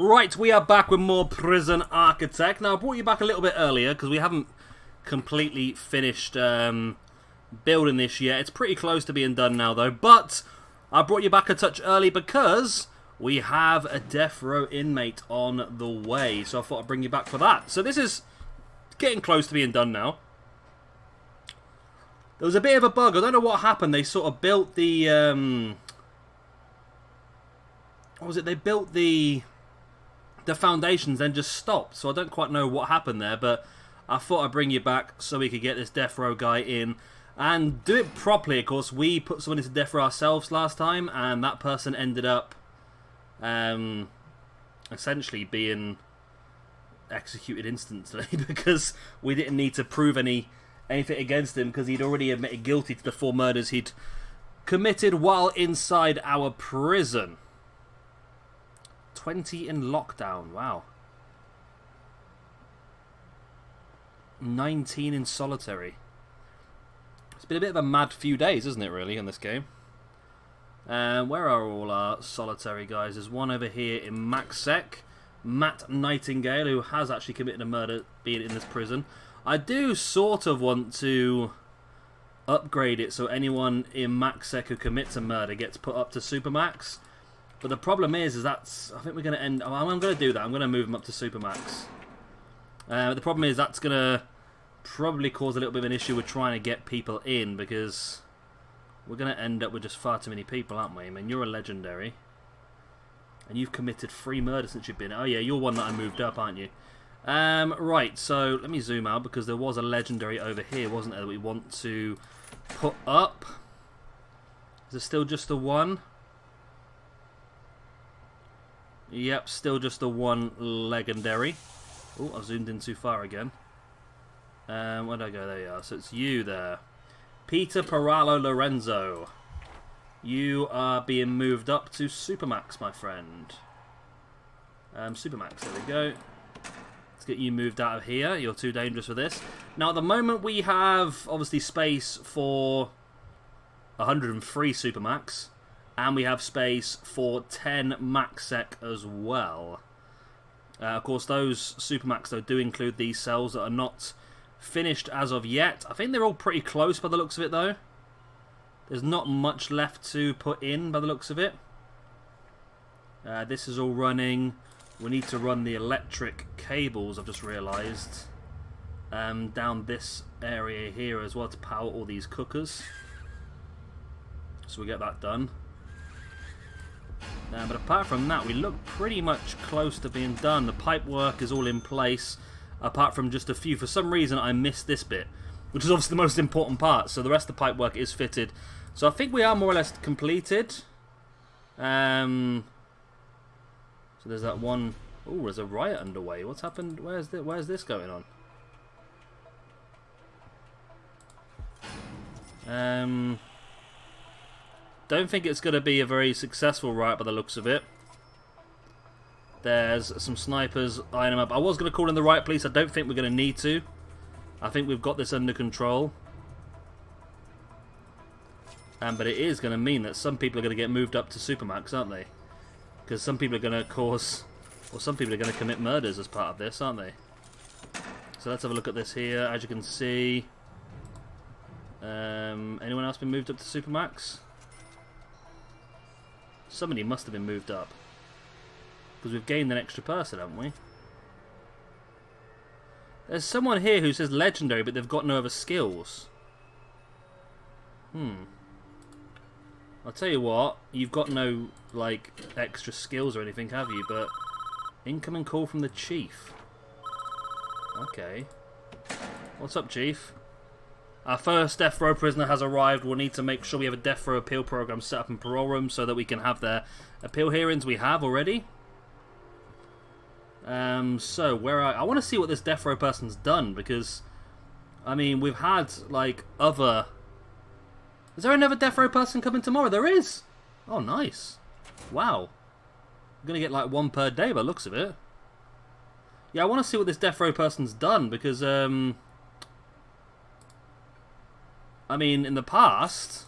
Right, we are back with more Prison Architect. Now, I brought you back a little bit earlier because we haven't completely finished building this yet. It's pretty close to being done now, though. But I brought you back a touch early because we have a death row inmate on the way. So I thought I'd bring you back for that. So this is getting close to being done now. There was a bit of a bug. I don't know what happened. They sort of built the... what was it? They built the foundations, then just stopped. So I don't quite know what happened there, but I thought I'd bring you back so we could get this death row guy in and do it properly. Of course, we put someone into death row ourselves last time, and that person ended up essentially being executed instantly because we didn't need to prove anything against him because he'd already admitted guilty to the 4 murders he'd committed while inside our prison. 20 in lockdown, wow. 19 in solitary. It's been a bit of a mad few days, isn't it, really, in this game? Where are all our solitary guys? There's one over here in MaxSec, Matt Nightingale, who has actually committed a murder being in this prison. I do sort of want to upgrade it so anyone in MaxSec who commits a murder gets put up to Supermax. But the problem is that's... I think we're going to end... I'm going to do that. I'm going to move them up to Supermax. The problem is that's going to probably cause a little bit of an issue with trying to get people in because we're going to end up with just far too many people, aren't we? I mean, you're a legendary. And you've committed 3 murders since you've been... Oh, yeah, you're one that I moved up, aren't you? Right, so let me zoom out because there was a legendary over here, wasn't there, that we want to put up. Is there still just the one? Yep, still just the one legendary. Oh, I've zoomed in too far again. Where did I go? There you are. So it's you there. Peter Paralo Lorenzo. You are being moved up to Supermax, my friend. Supermax, there we go. Let's get you moved out of here. You're too dangerous for this. Now, at the moment, we have, obviously, space for 103 Supermax. And we have space for 10 MaxSec as well. Of course, those Supermax, though, do include these cells that are not finished as of yet. I think they're all pretty close by the looks of it, though. There's not much left to put in by the looks of it. This is all running. We need to run the electric cables, I've just realised, down this area here as well to power all these cookers. So we get that done. But apart from that, we look pretty much close to being done. The pipe work is all in place, apart from just a few. For some reason, I missed this bit, which is obviously the most important part. So the rest of the pipe work is fitted. So I think we are more or less completed. So there's that one. Oh, there's a riot underway. What's happened? Where's this going on? Don't think it's going to be a very successful riot by the looks of it. There's some snipers eyeing them up. I was going to call in the riot police. I don't think we're going to need to. I think we've got this under control. But it is going to mean that some people are going to get moved up to Supermax, aren't they? Because some people are going to cause... Or some people are going to commit murders as part of this, aren't they? So let's have a look at this here. As you can see... anyone else been moved up to Supermax? Somebody must have been moved up. Because we've gained an extra person, haven't we? There's someone here who says legendary, but they've got no other skills. I'll tell you what, you've got no, like, extra skills or anything, have you? But incoming call from the chief. Okay. What's up, chief? Our first death row prisoner has arrived. We'll need to make sure we have a death row appeal program set up in parole room so that we can have their appeal hearings. We have already. So I want to see what this death row person's done because, I mean, we've had like other. Is there another death row person coming tomorrow? There is. Oh, nice. Wow. I'm gonna get like 1 per day by the looks of it. Yeah, I want to see what this death row person's done because I mean, in the past,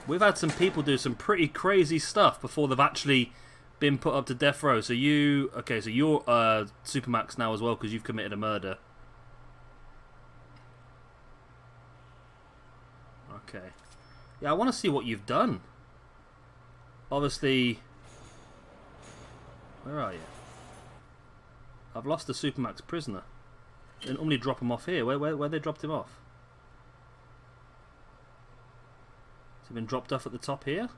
we've had some people do some pretty crazy stuff before they've actually been put up to death row. So you... Okay, so you're Supermax now as well because you've committed a murder. Okay. Yeah, I want to see what you've done. Obviously... Where are you? I've lost the Supermax prisoner. They normally drop him off here. Where they dropped him off? Has he been dropped off at the top here?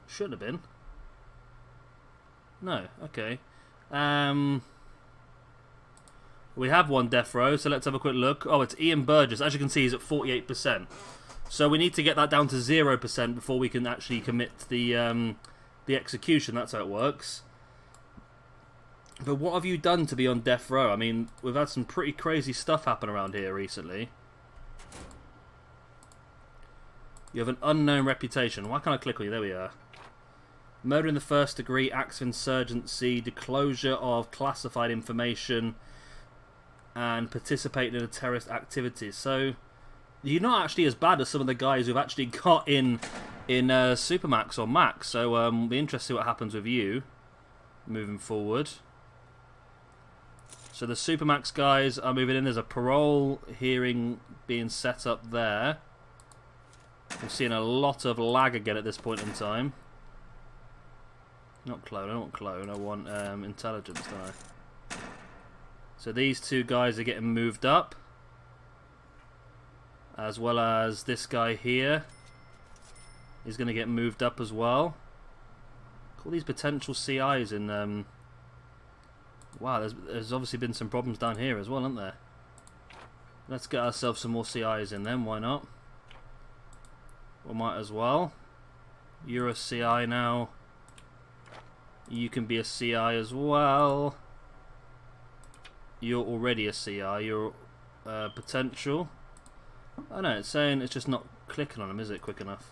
Shouldn't have been. No, okay. We have one death row, so let's have a quick look. Oh, it's Ian Burgess. As you can see, he's at 48%. So we need to get that down to 0% before we can actually commit the execution. That's how it works. But what have you done to be on death row? I mean, we've had some pretty crazy stuff happen around here recently. You have an unknown reputation. Why can't I click on you? There we are. Murder in the first degree, acts of insurgency, disclosure of classified information, and participating in a terrorist activity. So, you're not actually as bad as some of the guys who've actually got in Supermax or Max. So, we'll be interested to see what happens with you moving forward. So the Supermax guys are moving in. There's a parole hearing being set up there. We're seeing a lot of lag again at this point in time. Not clone, I don't want clone, I want intelligence, don't I? So these two guys are getting moved up. As well as this guy here is going to get moved up as well. All these potential CIs in... Wow, there's obviously been some problems down here as well, aren't there? Let's get ourselves some more CIs in then, why not? We might as well. You're a CI now. You can be a CI as well. You're already a CI. You're potential. Oh no, it's saying it's just not clicking on them, is it, quick enough?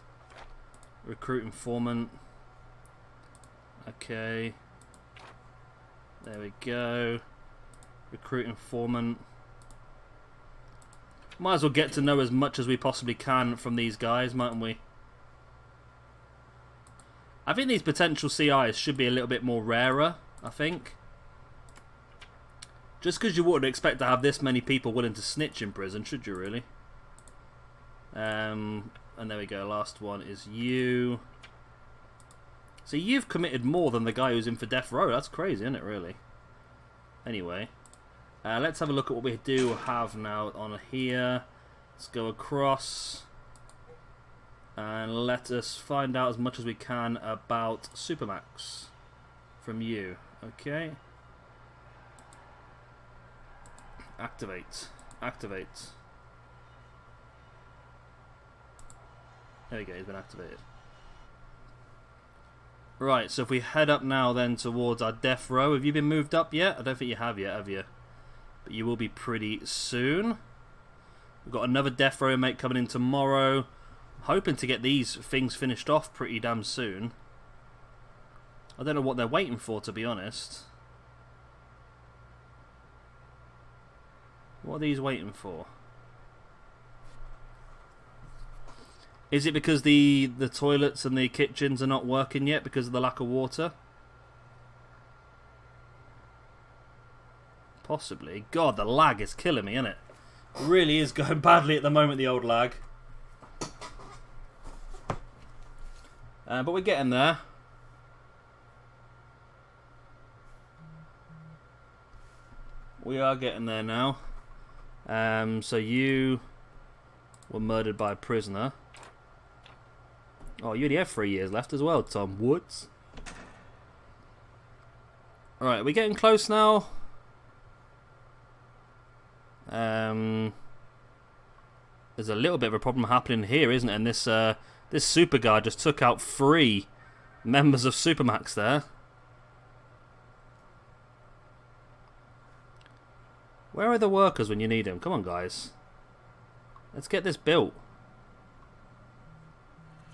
Recruit informant. Okay. There we go. Recruit informant. Might as well get to know as much as we possibly can from these guys, mightn't we? I think these potential CIs should be a little bit more rarer, I think. Just because you wouldn't expect to have this many people willing to snitch in prison, should you really? And there we go, last one is you. So you've committed more than the guy who's in for death row. That's crazy, isn't it, really? Anyway, let's have a look at what we do have now on here. Let's go across and let us find out as much as we can about Supermax from you. Okay. Activate. Activate. There we go, he's been activated. Right, so if we head up now then towards our death row. Have you been moved up yet? I don't think you have yet, have you? But you will be pretty soon. We've got another death row mate coming in tomorrow. Hoping to get these things finished off pretty damn soon. I don't know what they're waiting for, to be honest. What are these waiting for? Is it because the toilets and the kitchens are not working yet because of the lack of water? Possibly. God, the lag is killing me, isn't it? It really is going badly at the moment, the old lag. But we're getting there. We are getting there now. So you were murdered by a prisoner. Oh, you only have 3 years left as well, Tom Woods. Alright, we're getting close now. There's a little bit of a problem happening here, isn't it? And this super guard just took out 3 members of Supermax there. Where are the workers when you need them? Come on, guys. Let's get this built.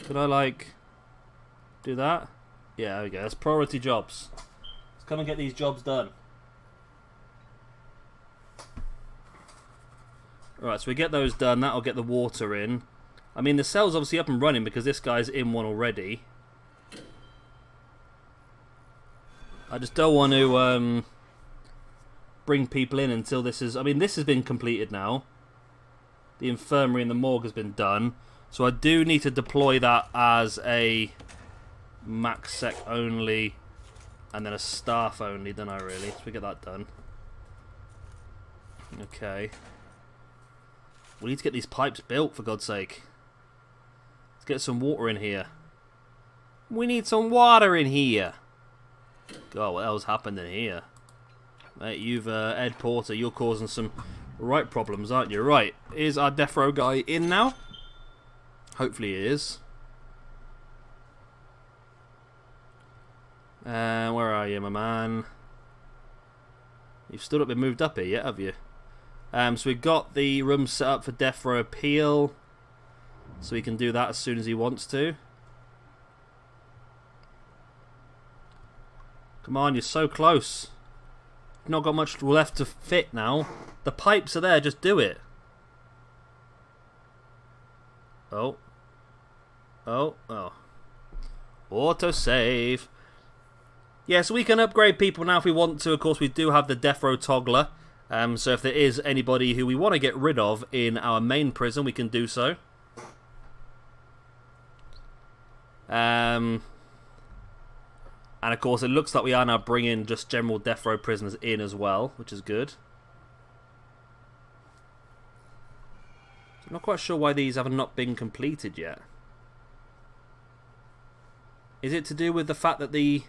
Could I, like, do that? Yeah, there we go. That's priority jobs. Let's come and get these jobs done. Alright, so we get those done. That'll get the water in. I mean, the cell's obviously up and running because this guy's in one already. I just don't want to bring people in until this is... I mean, this has been completed now. The infirmary and the morgue has been done. So I do need to deploy that as a max sec only and then a staff only, don't I really? So we get that done. Okay. We need to get these pipes built, for God's sake. Let's get some water in here. We need some water in here. God, what else happened in here? Mate, you've, Ed Porter, you're causing some right problems, aren't you? Right, is our death row guy in now? Hopefully he is. Where are you, my man? You've still not been moved up here yet, have you? So we've got the room set up for death row appeal. So he can do that as soon as he wants to. Come on, you're so close. You've not got much left to fit now. The pipes are there, just do it. Oh. Oh, oh. Autosave. Yeah, so we can upgrade people now if we want to. Of course, we do have the death row toggler. So if there is anybody who we want to get rid of in our main prison, we can do so. And of course, it looks like we are now bringing just general death row prisoners in as well, which is good. I'm not quite sure why these have not been completed yet. Is it to do with the fact that the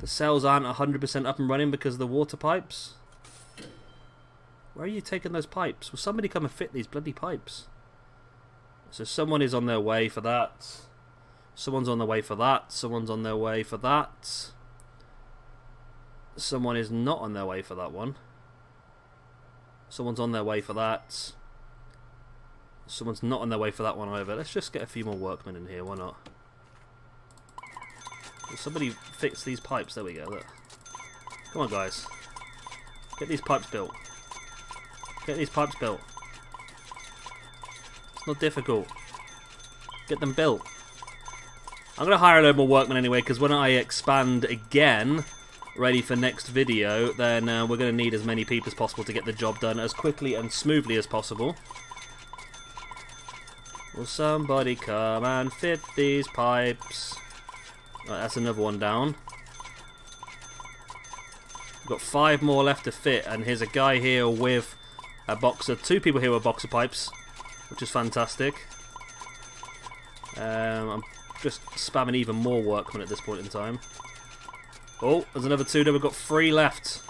cells aren't 100% up and running because of the water pipes? Where are you taking those pipes? Will somebody come and fit these bloody pipes? So someone is on their way for that. Someone's on their way for that. Someone's on their way for that. Someone is not on their way for that one. Someone's on their way for that. Someone's not on their way for that one either. Let's just get a few more workmen in here. Why not? Will somebody fix these pipes? There we go. Look. Come on, guys. Get these pipes built. Get these pipes built. It's not difficult. Get them built. I'm going to hire a load more workmen anyway, because when I expand again, ready for next video, then we're going to need as many people as possible to get the job done as quickly and smoothly as possible. Will somebody come and fit these pipes? Right, that's another one down. We've got 5 more left to fit, and here's a guy here with a box of 2 people here with boxer pipes, which is fantastic. I'm just spamming even more workmen at this point in time. Oh, there's another 2 there. We've got 3 left.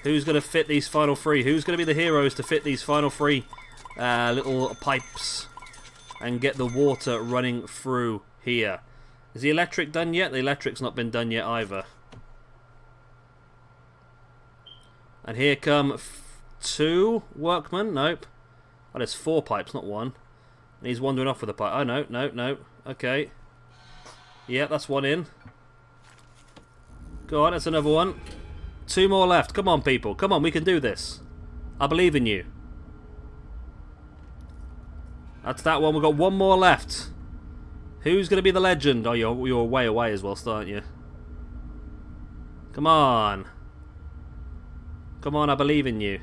Who's going to fit these final 3? Who's going to be the heroes to fit these final 3 little pipes and get the water running through here? Is the electric done yet? The electric's not been done yet either. And here come 2 workmen. Nope. Oh, there's 4 pipes, not 1. And he's wandering off with a pipe. Oh, no, no, no. Okay. Yeah, that's 1 in. Go on, that's another one. 2 more left. Come on, people. Come on, we can do this. I believe in you. That's that one. We've got 1 more left. Who's going to be the legend? Oh, you're way away as well, aren't you? Come on. Come on, I believe in you.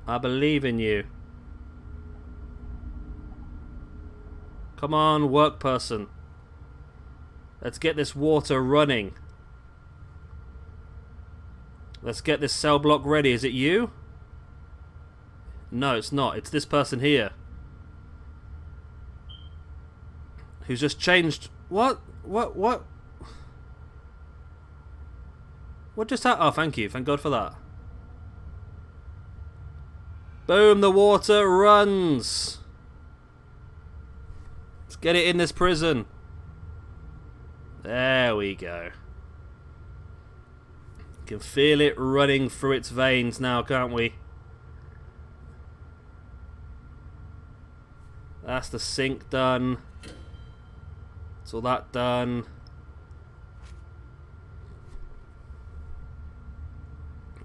I believe in you. Come on, work person. Let's get this water running. Let's get this cell block ready. Is it you? No, it's not. It's this person here. Who's just changed... What? What? What? What just happened? Oh, thank you. Thank God for that. Boom, the water runs. Let's get it in this prison. There we go. You can feel it running through its veins now, can't we? That's the sink done. That's all that done.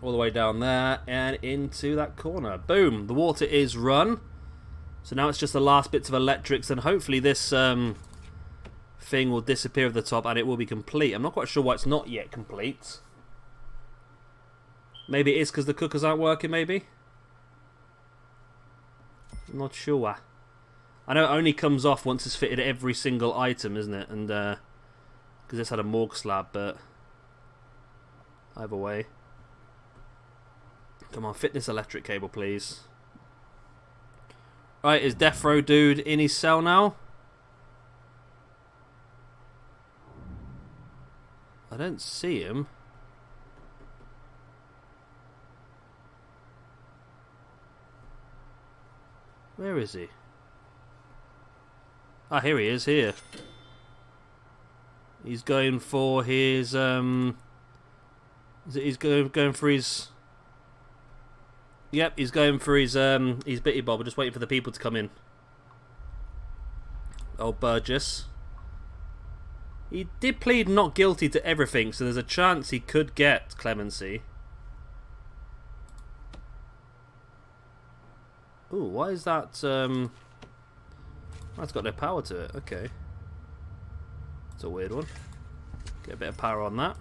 All the way down there and into that corner. Boom, the water is run. So now it's just the last bits of electrics, and hopefully this thing will disappear at the top and it will be complete. I'm not quite sure why it's not yet complete. Maybe it is because the cookers aren't working, maybe? I'm not sure. I know it only comes off once it's fitted every single item, isn't it? And, because this had a morgue slab, but... either way. Come on, fit this electric cable, please. Right, is Death Row Dude in his cell now? I don't see him. Where is he? Ah, here he is, here. He's going for his, he's going for his... Yep, he's going for his bitty bob. We're just waiting for the people to come in. Old Burgess. He did plead not guilty to everything, so there's a chance he could get clemency. Ooh, why is that, that's got no power to it. Okay. It's a weird one. Get a bit of power on that.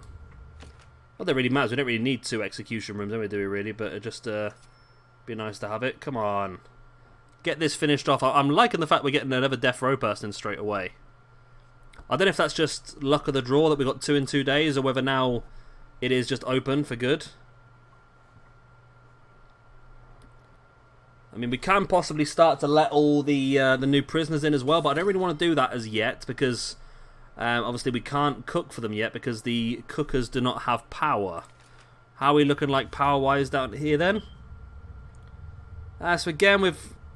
Not that it really matters. We don't really need 2 execution rooms, do we really? But it just be nice to have it. Come on. Get this finished off. I'm liking the fact we're getting another Death Row person straight away. I don't know if that's just luck of the draw that we got 2 in 2 days, or whether now it is just open for good. I mean, we can possibly start to let all the new prisoners in as well, but I don't really want to do that as yet because obviously we can't cook for them yet because the cookers do not have power. How are we looking like power-wise down here then? So again,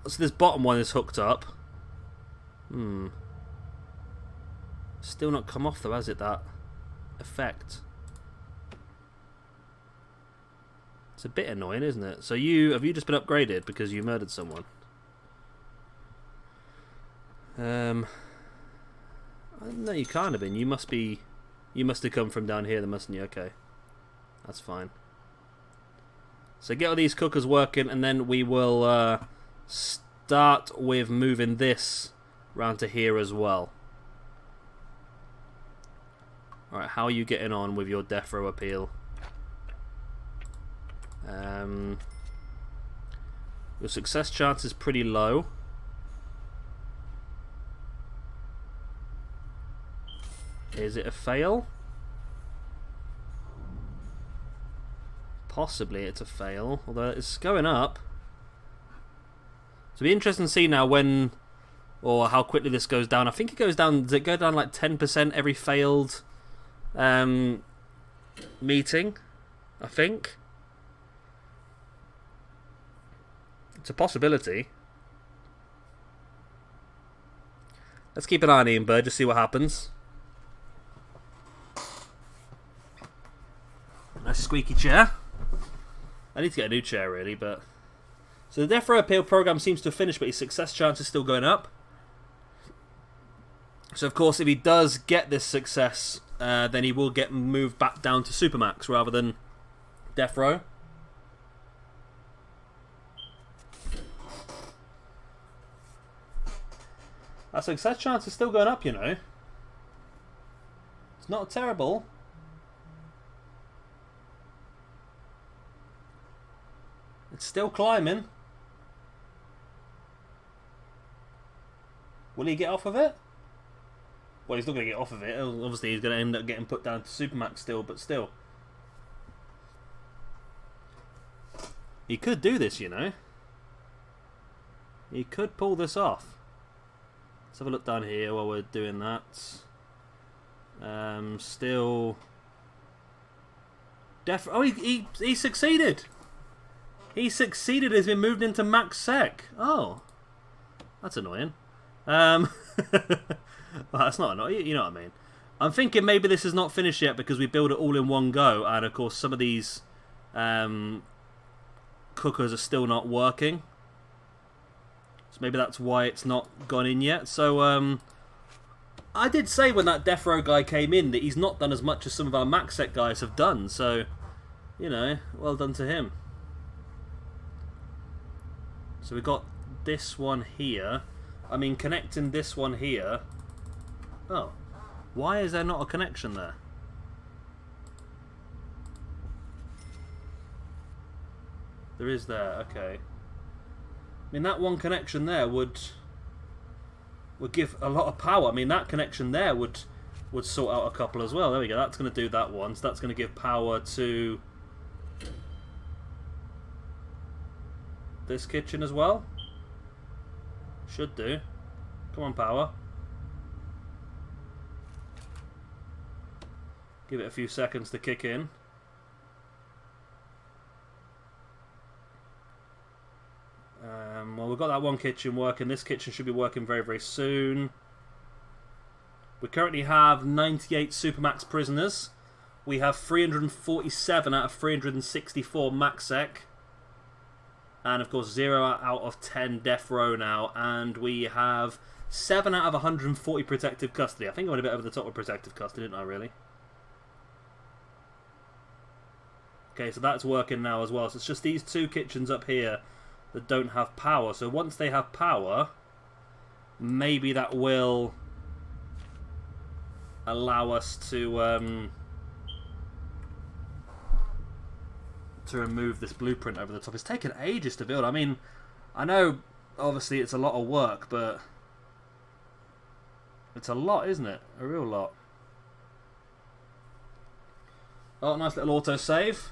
so this bottom one is hooked up. Still not come off though, has it, that effect? It's a bit annoying, isn't it? So have you just been upgraded because you murdered someone? No, you can't have been. You must have come from down here then, mustn't you? Okay. That's fine. So get all these cookers working and then we will start with moving this round to here as well. Alright, how are you getting on with your death row appeal? Your success chance is pretty low. Is it a fail? Possibly it's a fail, although it's going up. So it'll be interesting to see now when, or how quickly this goes down. I think it goes down, does it go down like 10% every failed meeting? I think. It's a possibility. Let's keep an eye on Ian Bird, just see what happens. Nice squeaky chair. I need to get a new chair really, but... So the Death Row Appeal program seems to have finished, but his success chance is still going up. So of course, if he does get this success, then he will get moved back down to Supermax rather than Death Row. That success chance is still going up, you know. It's not terrible. It's still climbing. Will he get off of it? Well, he's not going to get off of it. Obviously, he's going to end up getting put down to Supermax still, but still. He could do this, you know. He could pull this off. Let's have a look down here while we're doing that. Still... Oh, he succeeded! He succeeded, has been moved into max sec. Oh. That's annoying. Well, that's not annoying, you know what I mean. I'm thinking maybe this is not finished yet because we build it all in one go, and of course some of these cookers are still not working. So maybe that's why it's not gone in yet. So I did say when that Death Row guy came in that he's not done as much as some of our max sec guys have done, so, you know, well done to him. So we've got this one here. I mean, connecting this one here. Oh, Why is there not a connection there? There is there, okay. I mean, that one connection there would give a lot of power. I mean, that connection there would sort out a couple as well. There we go. That's going to do that one. So that's going to give power to this kitchen as well. Should do. Come on, power. Give it a few seconds to kick in. Well, we've got that one kitchen working. This kitchen should be working very, very soon. We currently have 98 Supermax prisoners. We have 347 out of 364 MaxSec. And of course 0 out of 10 death row now. And we have 7 out of 140 protective custody. I think I went a bit over the top with protective custody, didn't I, really? Okay, so that's working now as well. So it's just these two kitchens up here that don't have power. So once they have power, maybe that will allow us to remove this blueprint over the top. It's taken ages to build. I mean, I know obviously it's a lot of work, but it's a lot, isn't it? A real lot. Oh, nice little autosave.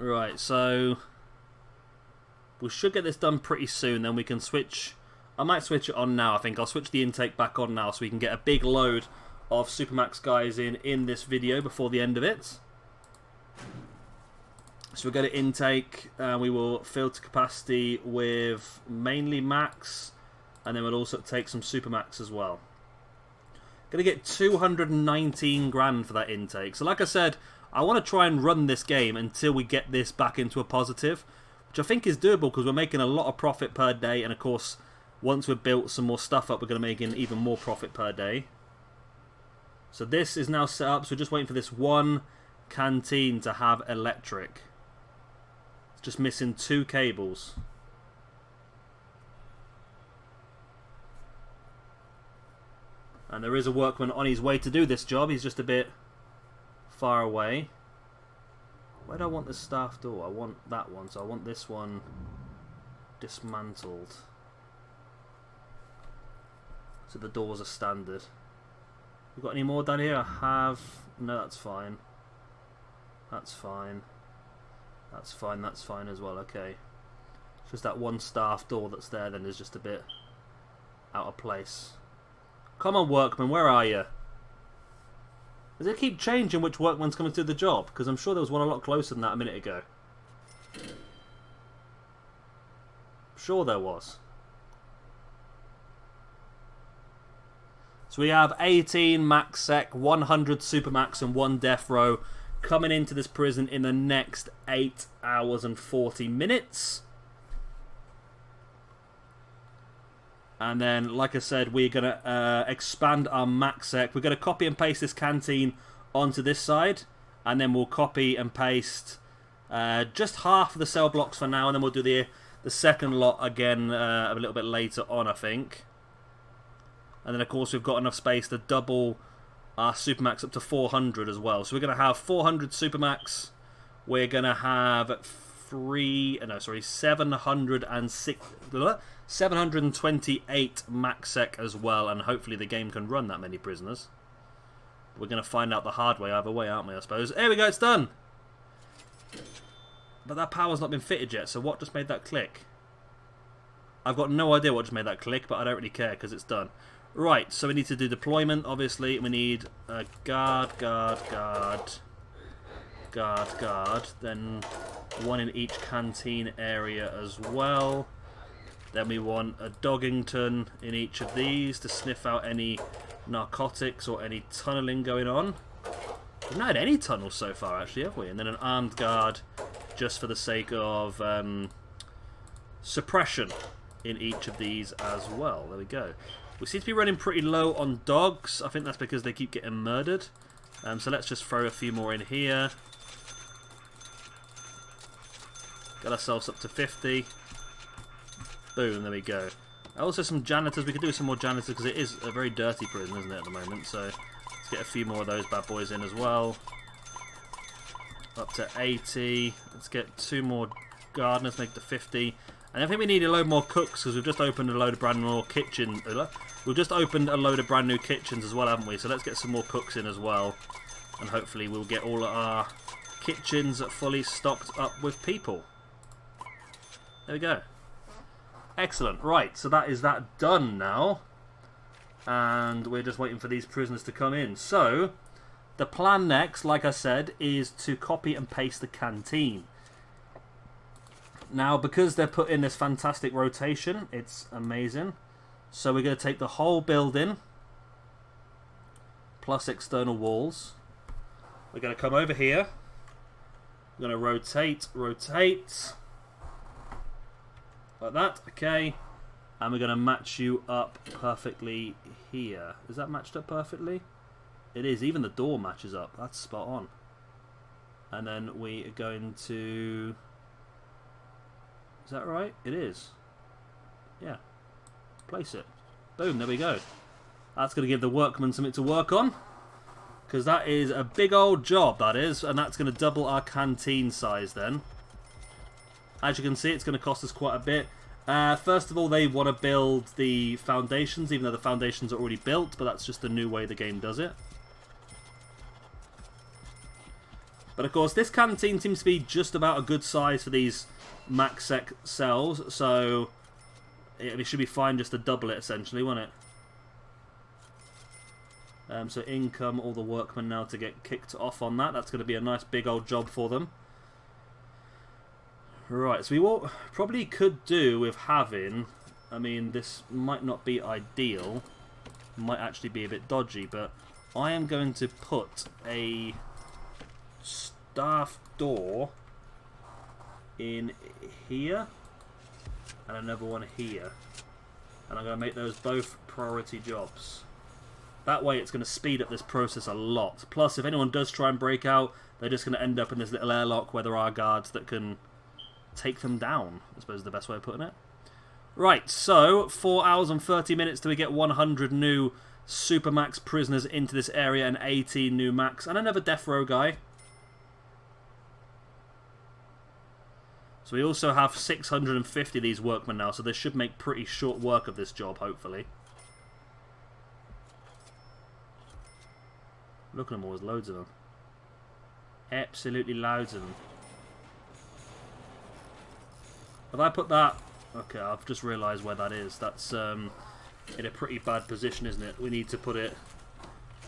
Right, so we should get this done pretty soon. Then we can switch. I might switch it on now. I think I'll switch the intake back on now so we can get a big load of Supermax guys in this video before the end of it. So we'll go to intake. We will fill to capacity with mainly max, and then we'll also take some Supermax as well. Gonna get 219 grand for that intake. So like I said, I want to try and run this game until we get this back into a positive, which I think is doable because we're making a lot of profit per day, and of course once we've built some more stuff up we're going to make even more profit per day. So this is now set up, so we're just waiting for this one canteen to have electric. It's just missing 2 cables. And there is a workman on his way to do this job. He's just a bit far away. Where do I want the staff door? I want that one, so I want this one dismantled. So the doors are standard. We got any more down here? I have. No, that's fine. That's fine. That's fine. That's fine as well. Okay. It's just that one staff door that's there. Then is just a bit out of place. Come on, workman. Where are you? Does it keep changing which workman's coming to do the job? Because I'm sure there was one a lot closer than that a minute ago. I'm sure there was. So we have 18 MaxSec, 100 Supermax and 1 death row coming into this prison in the next 8 hours and 40 minutes. And then, like I said, we're going to expand our MaxSec. We're going to copy and paste this canteen onto this side. And then we'll copy and paste just half of the cell blocks for now. And then we'll do the second lot again a little bit later on, I think. And then, of course, we've got enough space to double our Supermax up to 400 as well. So we're going to have 400 Supermax. We're going to have 728 MaxSec as well, and hopefully the game can run that many prisoners. We're going to find out the hard way either way, aren't we, I suppose. There we go, it's done! But that power's not been fitted yet, so what just made that click? I've got no idea what just made that click, but I don't really care because it's done. Right, so we need to do deployment, obviously. We need a guard, then one in each canteen area as well. Then we want a Doggington in each of these to sniff out any narcotics or any tunnelling going on. We've not had any tunnels so far, actually, have we? And then an armed guard just for the sake of suppression in each of these as well. There we go. We seem to be running pretty low on dogs. I think that's because they keep getting murdered. So let's just throw a few more in here. Get ourselves up to 50. Boom, there we go. Also some janitors. We could do some more janitors because it is a very dirty prison, isn't it, at the moment? So let's get a few more of those bad boys in as well. Up to 80. Let's get 2 more gardeners, make it to 50. And I think we need a load more cooks because we've just opened a load of brand new kitchens. We've just opened a load of brand new kitchens as well, haven't we? So let's get some more cooks in as well. And hopefully we'll get all our kitchens fully stocked up with people. There we go. Excellent. Right, so that is that done now. And we're just waiting for these prisoners to come in. So, the plan next, like I said, is to copy and paste the canteen. Now, because they're put in this fantastic rotation, it's amazing. So we're going to take the whole building, plus external walls. We're going to come over here. We're going to rotate, like that, okay. And we're going to match you up perfectly here. Is that matched up perfectly? It is. Even the door matches up. That's spot on. And then we are going to... Is that right? It is. Yeah. Place it. Boom, there we go. That's going to give the workmen something to work on. Because that is a big old job, that is. And that's going to double our canteen size then. As you can see, it's going to cost us quite a bit. First of all, they want to build the foundations, even though the foundations are already built, but that's just the new way the game does it. But of course, this canteen seems to be just about a good size for these MaxSec cells, so it should be fine just to double it, essentially, won't it? So in come all the workmen now to get kicked off on that. That's going to be a nice big old job for them. Right, so we probably could do with having... I mean, this might not be ideal. Might actually be a bit dodgy, but I am going to put a staff door in here and another one here. And I'm going to make those both priority jobs. That way it's going to speed up this process a lot. Plus, if anyone does try and break out, they're just going to end up in this little airlock where there are guards that can take them down, I suppose is the best way of putting it. Right, so 4 hours and 30 minutes till we get 100 new Supermax prisoners into this area and 18 new Max and another death row guy. So we also have 650 of these workmen now, so this should make pretty short work of this job, hopefully. Look at them all, there's loads of them. Absolutely loads of them. Have I put that... Okay, I've just realised where that is. That's in a pretty bad position, isn't it? We need to put it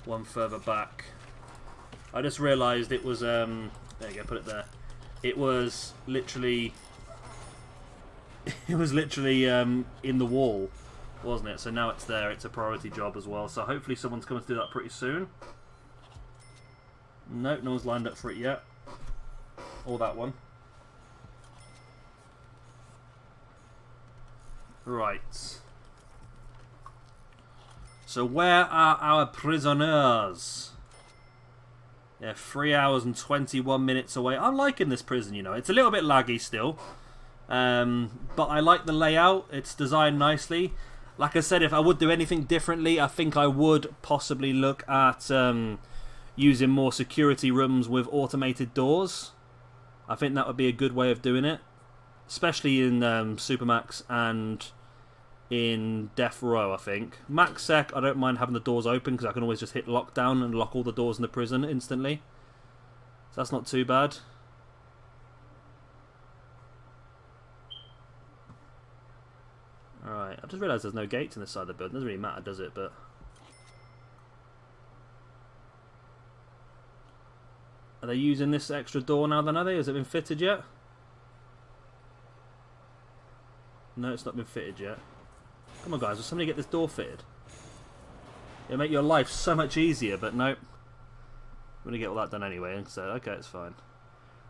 one further back. I just realised it was... there you go, put it there. It was literally... It was literally in the wall, wasn't it? So now it's there. It's a priority job as well. So hopefully someone's coming to do that pretty soon. Nope, no one's lined up for it yet. Or that one. Right. So where are our prisoners? They're 3 hours and 21 minutes away. I'm liking this prison, you know. It's a little bit laggy still. But I like the layout. It's designed nicely. Like I said, if I would do anything differently, I think I would possibly look at using more security rooms with automated doors. I think that would be a good way of doing it. Especially in Supermax and in Death Row, I think. MaxSec, I don't mind having the doors open because I can always just hit lockdown and lock all the doors in the prison instantly. So that's not too bad. Alright, I just realised there's no gates in this side of the building. Doesn't really matter, does it? But are they using this extra door now then, are they? Has it been fitted yet? No, it's not been fitted yet. Come on, guys. Will somebody get this door fitted? It'll make your life so much easier, but nope. I'm going to get all that done anyway, so okay, it's fine.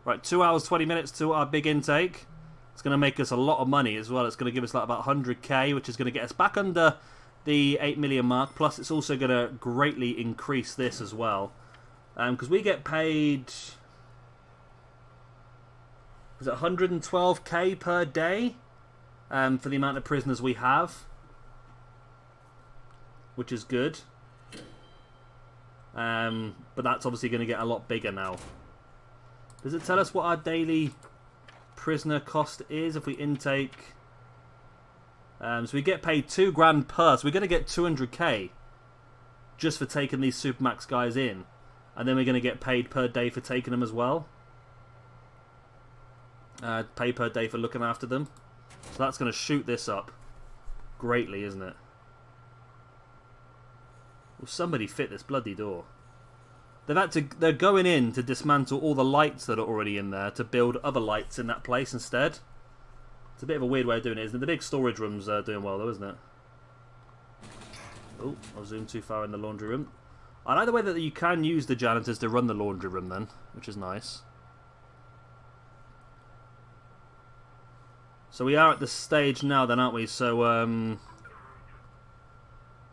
Right, 2 hours, 20 minutes to our big intake. It's going to make us a lot of money as well. It's going to give us like about 100k, which is going to get us back under the 8 million mark. Plus, it's also going to greatly increase this as well. Because we get paid... Is it 112k per day for the amount of prisoners we have, which is good. But that's obviously going to get a lot bigger now. Does it tell us what our daily prisoner cost is if we intake? So we get paid $2,000 per. So we're going to get 200k just for taking these Supermax guys in, and then we're going to get paid per day for taking them as well. Pay per day for looking after them. So that's going to shoot this up greatly, isn't it? Will somebody fit this bloody door? They're going in to dismantle all the lights that are already in there to build other lights in that place instead. It's a bit of a weird way of doing it, isn't it? The big storage room's doing well though, isn't it? Oh, I've zoomed too far in the laundry room. I like the way that you can use the janitors to run the laundry room then, which is nice. So we are at the stage now then, aren't we? So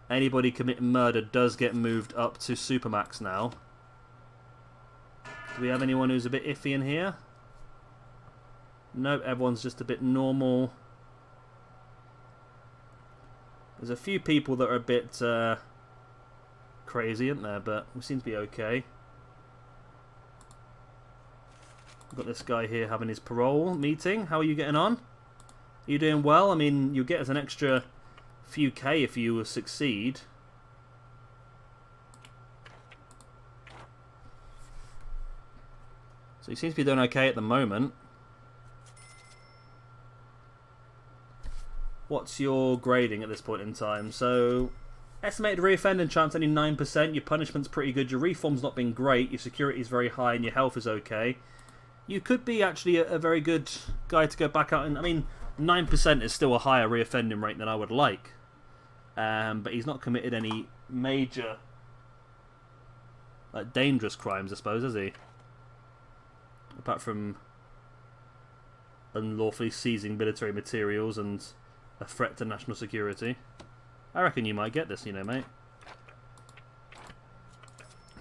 anybody committing murder does get moved up to Supermax now. Do we have anyone who's a bit iffy in here? Nope, everyone's just a bit normal. There's a few people that are a bit crazy, isn't there? But we seem to be okay. We've got this guy here having his parole meeting. How are you getting on? Are you doing well? I mean, you get us an extra few K if you succeed. So he seems to be doing okay at the moment. What's your grading at this point in time? So, estimated reoffending chance only 9%. Your punishment's pretty good. Your reform's not been great. Your security's very high, and your health is okay. You could be actually a very good guy to go back out. And I mean, 9% is still a higher reoffending rate than I would like. But he's not committed any major, like, dangerous crimes, I suppose, has he? Apart from unlawfully seizing military materials and a threat to national security. I reckon you might get this, you know, mate.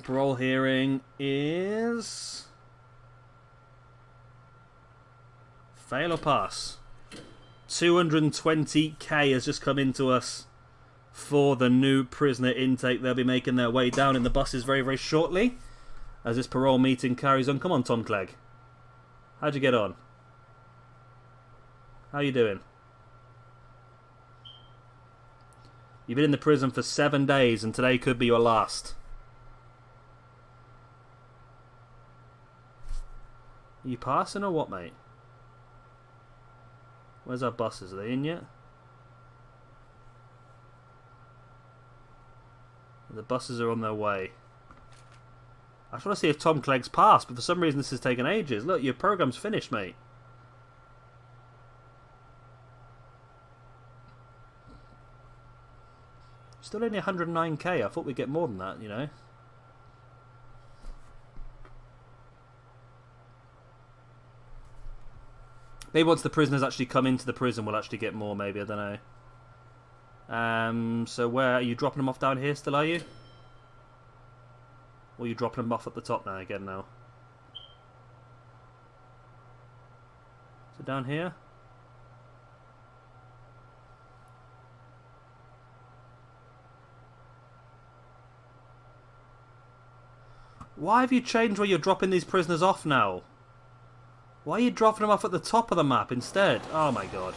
Parole hearing is... fail or pass. 220k has just come into us for the new prisoner intake. They'll be making their way down in the buses very, very shortly as this parole meeting carries on. Come on, Tom Clegg. How'd you get on? How you doing? You've been in the prison for 7 days and today could be your last. Are you passing or what, mate? Where's our buses? Are they in yet? The buses are on their way. I just want to see if Tom Clegg's passed, but for some reason this has taken ages. Look, your program's finished, mate. Still only 109k. I thought we'd get more than that, you know. Maybe once the prisoners actually come into the prison, we'll actually get more, maybe. I don't know. So where are you dropping them off down here still, are you? Or are you dropping them off at the top now again now? So down here? Why have you changed where you're dropping these prisoners off now? Why are you dropping them off at the top of the map instead? Oh my god.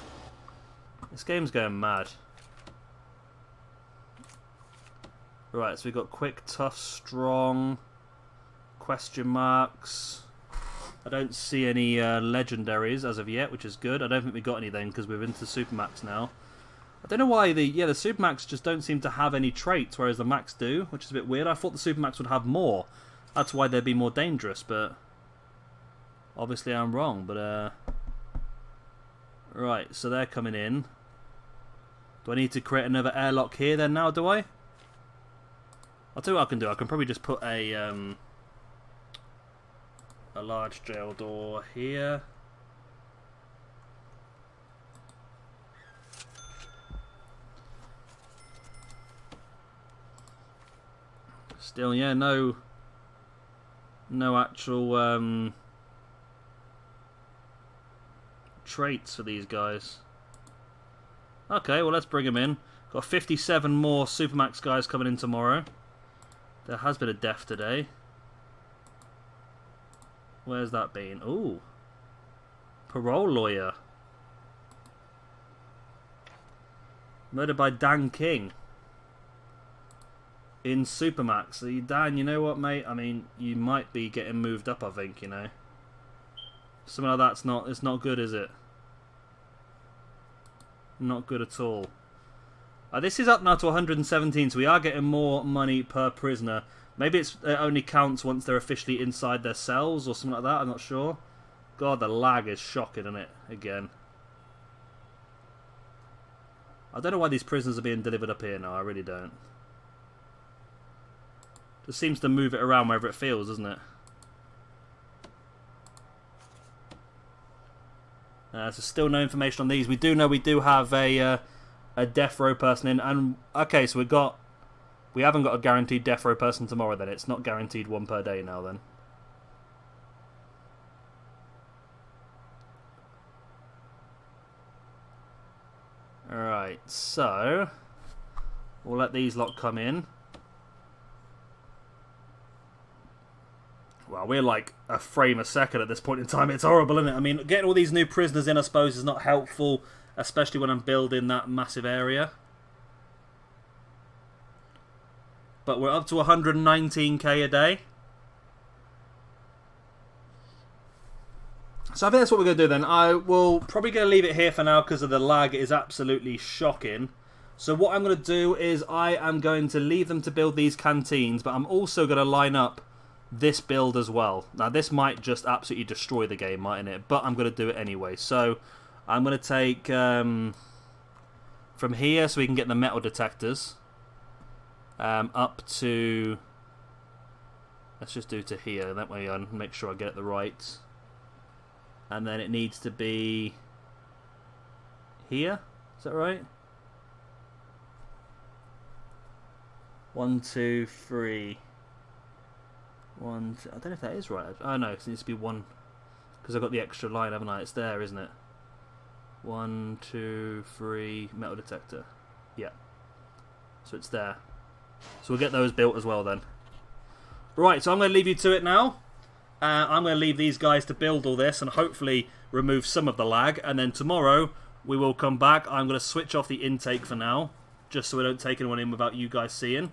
This game's going mad. Right, so we've got quick, tough, strong, question marks. I don't see any legendaries as of yet, which is good. I don't think we got any then because we're into Supermax now. I don't know why the Supermax just don't seem to have any traits, whereas the Max do, which is a bit weird. I thought the Supermax would have more. That's why they'd be more dangerous, but obviously I'm wrong. But right, so they're coming in. Do I need to create another airlock here then now, do I? I'll tell you what I can do. I can probably just put a large jail door here. Still, yeah, no actual traits for these guys. Okay, well, let's bring them in. Got 57 more Supermax guys coming in tomorrow. There has been a death today. Where's that been? Ooh. Parole lawyer. Murdered by Dan King. In Supermax. So Dan, you know what, mate? I mean, you might be getting moved up, I think, you know. Something like that's not, it's not good, is it? Not good at all. This is up now to 117, so we are getting more money per prisoner. Maybe it only counts once they're officially inside their cells or something like that, I'm not sure. God, the lag is shocking, isn't it? Again. I don't know why these prisoners are being delivered up here now, I really don't. Just seems to move it around wherever it feels, doesn't it? So still no information on these. We do know we do have a death row person in, and okay, so we haven't got a guaranteed death row person tomorrow. Then it's not guaranteed one per day now. Then. All right, so we'll let these lot come in. Well, we're like a frame a second at this point in time. It's horrible, isn't it? I mean, getting all these new prisoners in, I suppose, is not helpful, especially when I'm building that massive area. But we're up to 119k a day. So I think that's what we're going to do then. I will probably going to leave it here for now because of the lag. It is absolutely shocking. So what I'm going to do is I am going to leave them to build these canteens, but I'm also going to line up this build as well. Now this might just absolutely destroy the game, mightn't it? But I'm going to do it anyway. So I'm going to take from here so we can get the metal detectors up to, let's just do to here, that way I make sure I get it the right. And then it needs to be here, is that right? 1, 2, 3. 1, 2, I don't know if that is right. Oh no, it needs to be 1 because I've got the extra line, haven't I? It's there, isn't it? 1, 2, 3, metal detector. Yeah. So it's there. So we'll get those built as well then. Right, so I'm going to leave you to it now. I'm going to leave these guys to build all this and hopefully remove some of the lag. And then tomorrow we will come back. I'm going to switch off the intake for now, just so we don't take anyone in without you guys seeing.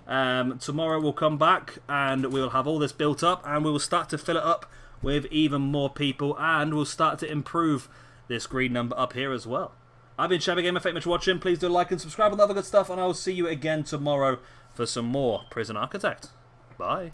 Tomorrow we'll come back and we'll have all this built up and we will start to fill it up with even more people and we'll start to improve this green number up here as well. I've been Shabby Gamer, thank you much for watching. Please do like and subscribe and other good stuff and I will see you again tomorrow for some more Prison Architect. Bye.